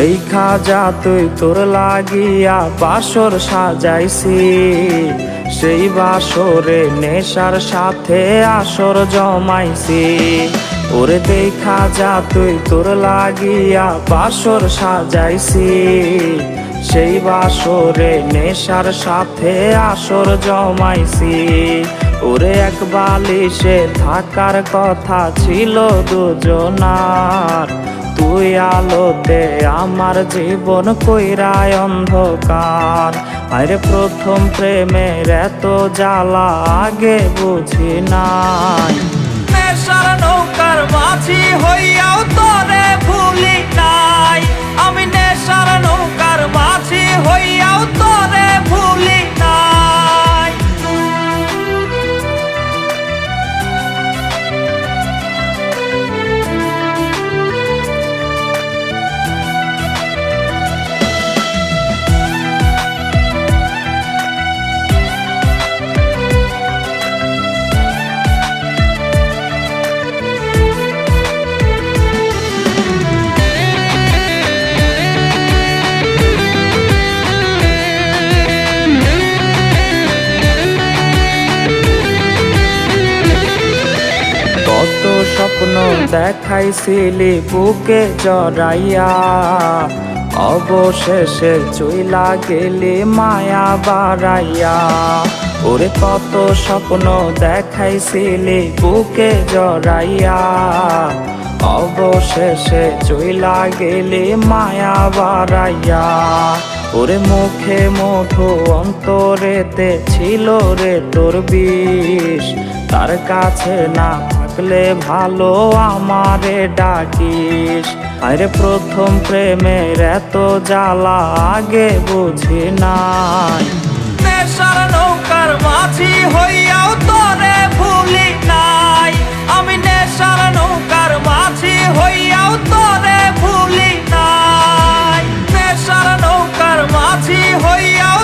দেখা যা তুই তোর লাগিয়া বাসর সাজাইছি, সেই বাসরে নেশার সাথে আসর জমাইছি। ওরে দেখা যা তুই তোর লাগিয়া বাসর সাজাইছি, সেই বাসরে নেশার সাথে আসর জমাইছি। ওরে এক বালিশে থাকার কথা ছিল দুজনার, তুই আলোতে আমার জীবন কইরায় অন্ধকার। আরে প্রথম প্রেমের এত জ্বালা আগে বুঝি নাই, নেশার নৌকার মাঝি হইয়াও তোরে ভুলি নাই। আমি নেশার নৌকার মাঝি হইয়াও তোরে ভুলি নাই। কত স্বপ্ন দেখাইছিলি বুকে জড়াইয়া, অবশেষে চইলা গেলি মায়া বাড়াইয়া। ওরে কত স্বপ্ন দেখাইছিলি বুকে জড়াইয়া, অবশেষে চইলা গেলি মায়া বাড়াইয়া। ওরে মুখে মধু অন্তরেতে ছিল রে তোর বিষ, তার কাছে না থাকলে ভালো আমারে ডাকিস। আরে প্রথম প্রেমের এত জ্বালা আগে বুঝি নাই, নেশার নৌকার মাঝি হইয়াও তোরে ভুলি নাই। আমি নেশার নৌকার মাঝি হইয়াও তোরে ভুলি নাই। নেশার নৌকার মাঝি হইয়াও